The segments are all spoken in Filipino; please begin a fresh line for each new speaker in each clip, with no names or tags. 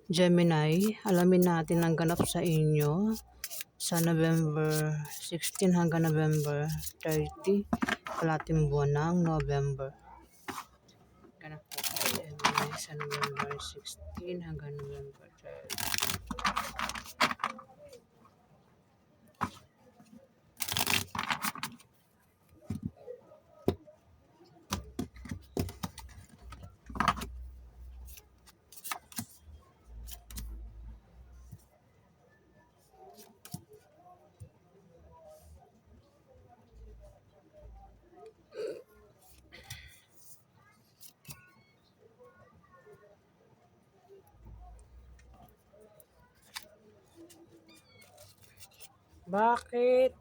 Gemini, alamin natin ang ganap sa inyo sa November 16 hanggang November 30, kalating buwan ng November. Ganap po sa Gemini sa November 16 hanggang November 30. Bakit?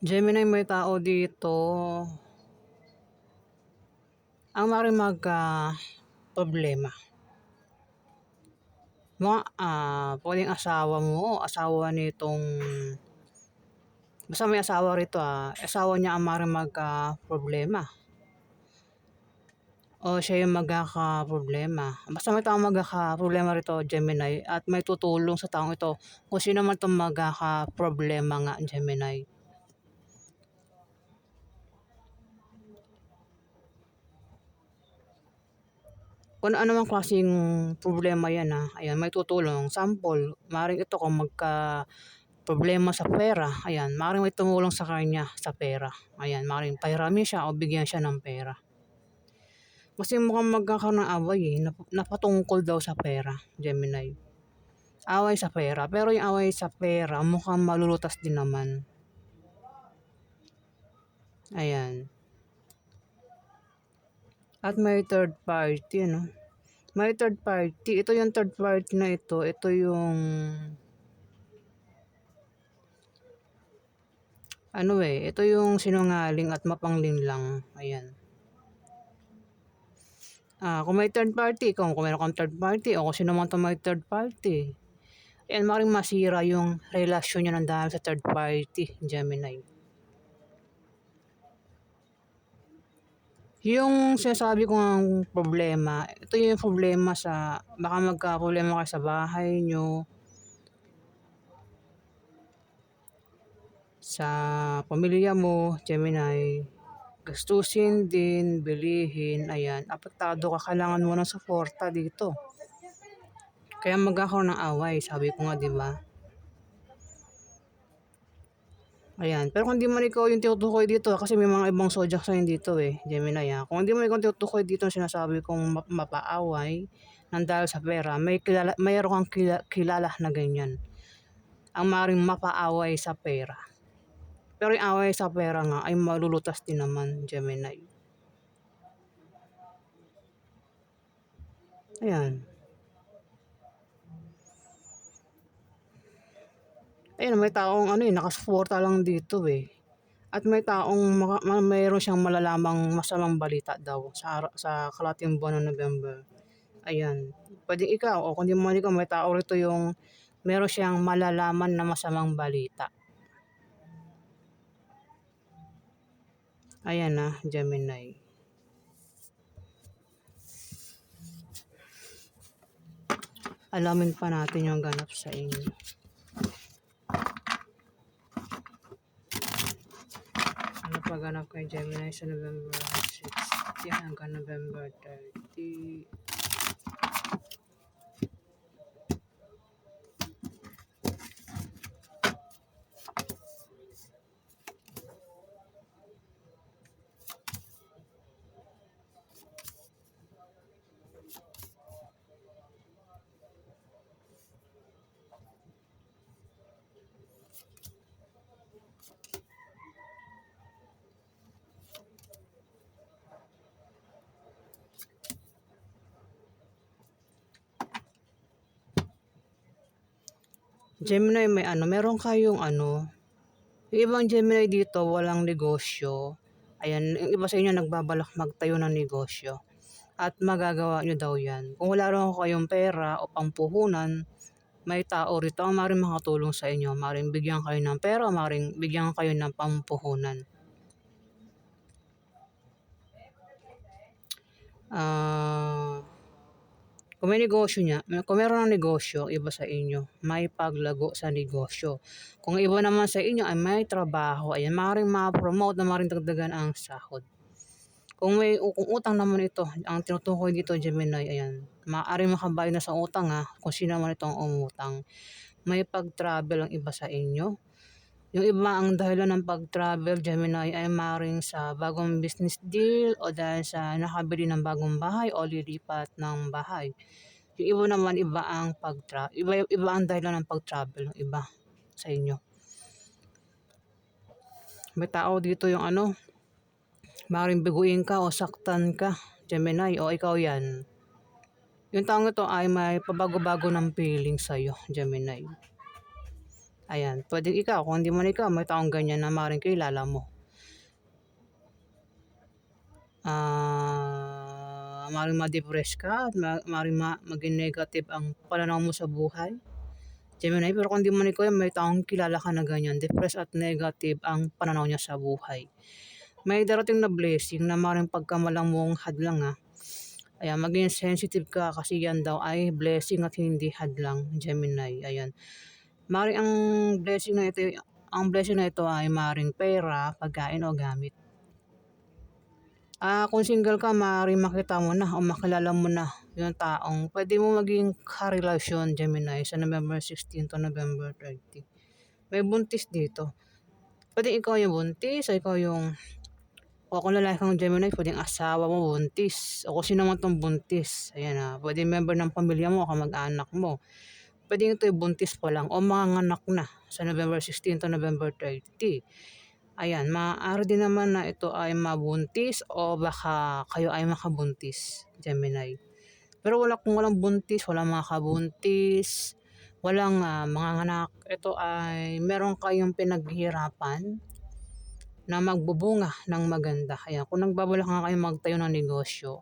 Gemini, may tao dito ang maaaring problema. Pwedeng asawa mo o asawa nitong, basta may asawa rito, asawa niya ang maaaring problema. O siya yung magkakaproblema. Basta may taong magkakaproblema rito, Gemini, at may tutulong sa taong ito kung sino man itong magkakaproblema nga, Gemini. Kung ano man klaseng problema yan, ayan, may tutulong. Sample, maaaring ito kung problema sa pera, ayan, maaaring may tumulong sa kanya sa pera. Ayan, maaaring pahiramin siya o bigyan siya ng pera. Kasi mukhang magkakaroon ng away napatungkol daw sa pera, Gemini. Away sa pera, pero yung away sa pera mukhang malulutas din naman. Ayan. At may third party, May third party. Ito yung third party na ito. Ito yung ito yung sinungaling at mapanglinlang. Ayan. Kung may third party, kung meron kang third party o kung sino man may third party, ayan, maaaring masira yung relasyon niya ng dahil sa third party, Gemini. Yung sinasabi ko ng problema, ito yung problema baka magka-problema kayo sa bahay nyo, sa pamilya mo, Gemini. Gastusin din, bilihin, ayan. Apektado ka, kailangan mo ng suporta dito. Kaya magkakaroon ng away, sabi ko nga, di ba? Ayan. Pero kung di man ikaw yung tinutukoy dito, kasi may mga ibang zodiac sign dito Gemini. Kung hindi mo ikaw tinutukoy dito, sinasabi kong mapaaway ng dahil sa pera, mayroon kang kilala na ganyan. Ang maaaring mapaaway sa pera. Pero yung away sa pera nga ay malulutas din naman, Gemini. Ayan. Ayun, may taong nakasuporta lang dito At may taong mayroon siyang malalamang masamang balita daw sa kalating buwan ng November. Ayan. Pwedeng ikaw o kung di man ikaw, may tao rito yung meron siyang malalaman na masamang balita. Ayan Gemini. Alamin pa natin yung ganap sa inyo. Ano pa ganap kay Gemini sa November 16 hanggang November 30? Gemini may ano, meron kayong ano, yung ibang Gemini dito walang negosyo. Ayan, yung iba sa inyo nagbabalak magtayo ng negosyo at magagawa nyo daw yan. Kung wala rin kayong pera o pampuhunan, may tao rito ang maaaring makatulong sa inyo. Maaaring bigyan kayo ng pera, maaaring bigyan kayo ng pampuhunan. Kung may negosyo kung meron ng negosyo, iba sa inyo, may paglago sa negosyo. Kung iba naman sa inyo ay may trabaho, ayan, maaaring ma-promote na maaaring dagdagan ang sahod. Kung utang naman ito, ang tinutukoy dito Gemini, ayan, maaaring makabayad na sa utang kung sino man itong umutang. May pag-travel ang iba sa inyo. Yung iba ang dahilan ng pag-travel Gemini ay maaaring sa bagong business deal o dahil sa nakabili ng bagong bahay o lilipat ng bahay. Yung iba naman iba ang dahilan ng pag-travel ng iba sa inyo. May tao dito yung ano, maaaring biguin ka o saktan ka, Gemini, o ikaw yan. Yung taong ito ay may pabago-bago ng feeling sa'yo, Gemini. Ayan, pwedeng ikaw, kung hindi man ikaw, may taong ganyan na maaaring kilala mo. Maaaring ma-depress ka at maaaring maging negative ang pananaw mo sa buhay. Gemini, pero kung di man ikaw, may taong kilala ka na ganyan, depressed at negative ang pananaw niya sa buhay. May darating na blessing na maaaring pagkamalang mong hadlang Ayan, maging sensitive ka kasi yan daw ay blessing at hindi hadlang, Gemini. Ayan. Maaaring ang blessing na ito ay maaaring pera, pagkain o gamit. Kung single ka, maaaring makita mo na o makilala mo na yung taong pwede mo maging karelasyon, Gemini, sa November 16 to November 30. May buntis dito. Pwede ikaw yung buntis o ikaw yung o kung lalaki kang Gemini, pwedeng asawa mo buntis o kung sino man tong buntis. Ayan pwede member ng pamilya mo o kamag-anak mo. Pwede ito yung buntis pa lang o manganganak na sa November 16 to November 30. Ayan, maaari din naman na ito ay mabuntis o baka kayo ay makabuntis, Gemini. Pero kung walang buntis, walang makabuntis, walang manganganak, ito ay meron kayong pinaghihirapan na magbubunga ng maganda. Ayan, kung nagbabalak nga kayo magtayo ng negosyo,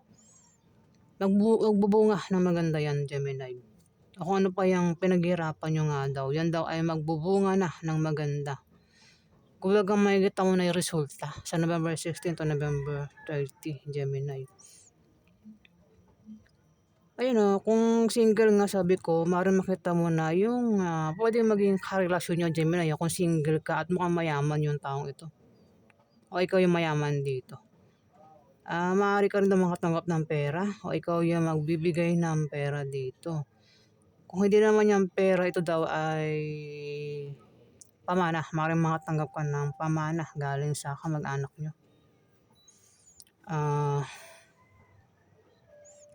magbubunga ng maganda yan, Gemini. O kung ano pa yung pinaghihirapan nyo nga daw, yan daw ay magbubunga na ng maganda. Kumbaga makikita mo na yung resulta sa November 16 to November 30, Gemini. Ayun kung single nga sabi ko, maaaring makita mo na yung pwede maging karelasyon nyo, Gemini, kung single ka at mukhang mayaman yung taong ito. O ikaw yung mayaman dito. Maaari ka rin daw makatanggap ng pera o ikaw yung magbibigay ng pera dito. Kung hindi naman yung pera, ito daw ay pamana. Maaaring makatanggap ka ng pamana galing sa kamag-anak nyo.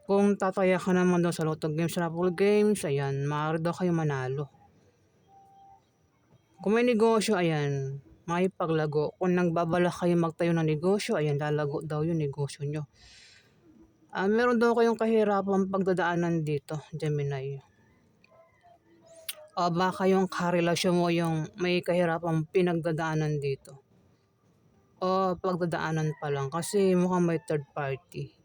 Kung tataya ka naman daw sa Lotto Games, Raffle Games, ayan, maaari daw kayo manalo. Kung may negosyo, ayan, may paglago. Kung nagbabalak kayo magtayo ng negosyo, ayan, lalago daw yung negosyo nyo. Meron daw kayong kahirapan pagdadaanan dito, Gemini. O baka yung karelasyon mo yung may kahirapan pinagdadaanan dito. O pagdadaanan pa lang kasi mukhang may third party.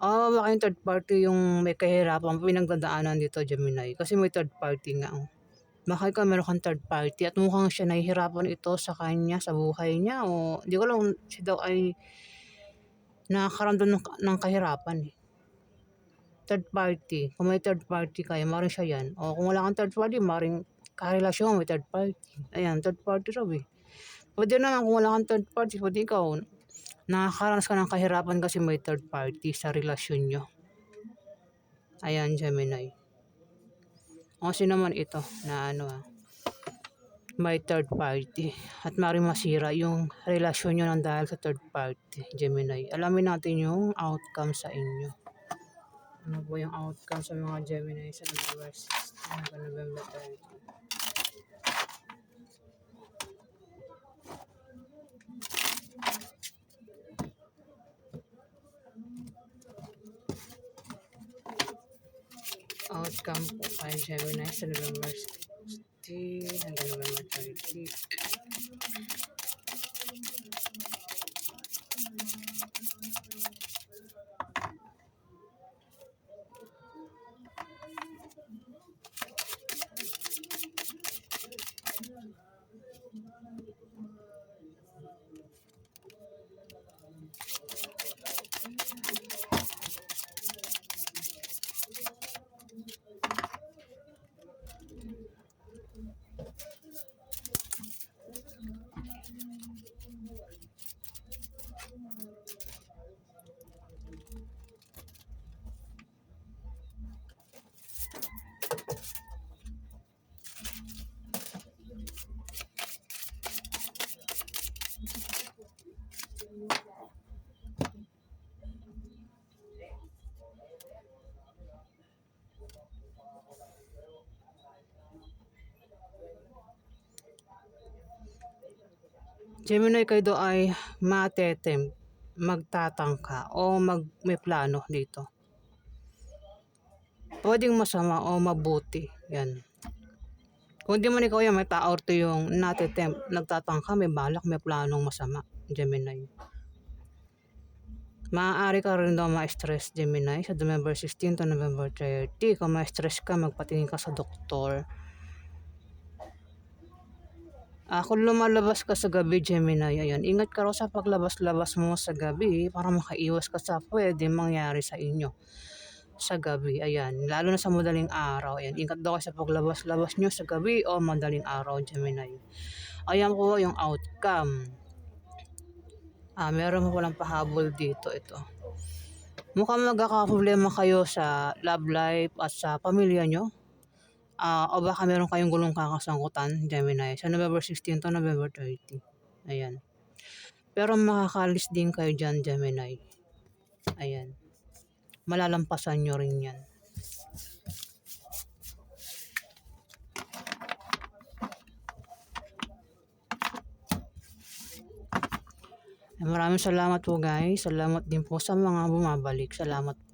Baka yung third party yung may kahirapan pinagdadaanan dito, Gemini. Kasi may third party nga. Baka ikaw meron kang third party at mukhang siya nahihirapan ito sa kanya, sa buhay niya. O di ko lang siya daw ay nakakaramdam ng kahirapan Third party. Kung may third party kayo, maaaring siya yan. O kung wala kang third party, maaaring karelasyon may third party. Ayan, third party raw Pwede naman kung wala kang third party, pwede ikaw nakakaranas ka ng kahirapan kasi may third party sa relasyon nyo. Ayan, Gemini. O sino naman ito na may third party at maaaring masira yung relasyon nyo ng dahil sa third party, Gemini. Alamin natin yung outcome sa inyo. Ano po yung outcome sa mga Gemini sa November 16 hanggang November 30? Outcome po kay Gemini sa November 16 hanggang November 30. Gemini, kayo do ay matetempt, magtatangka o may plano dito. Pwedeng masama o mabuti. Yan. Kung di man ikaw yan, may tao to yung natitempt, nagtatangka, may balak, may planong masama. Gemini. Maaari ka rin daw ma-stress, Gemini, sa November 16 to November 30. Kung ma-stress ka, magpatingin ka sa doktor. Kung lumalabas ka sa gabi, Gemini, ayan, ingat ka raw sa paglabas-labas mo sa gabi para makaiwas ka sa pwedeng mangyari sa inyo sa gabi. Ayan, lalo na sa madaling araw. Ayan, ingat daw kayo sa paglabas-labas nyo sa gabi o madaling araw, Gemini. Ayan po yung outcome. Meron mo palang pahabol dito ito. Mukhang magkakaproblema kayo sa love life at sa pamilya nyo. O baka meron kayong gulong kakasangkutan, Gemini, sa November 16 to November 30. Ayan. Pero makakalis din kayo dyan, Gemini. Ayan. Malalampasan nyo rin yan. Maraming salamat po guys. Salamat din po sa mga bumabalik. Salamat po.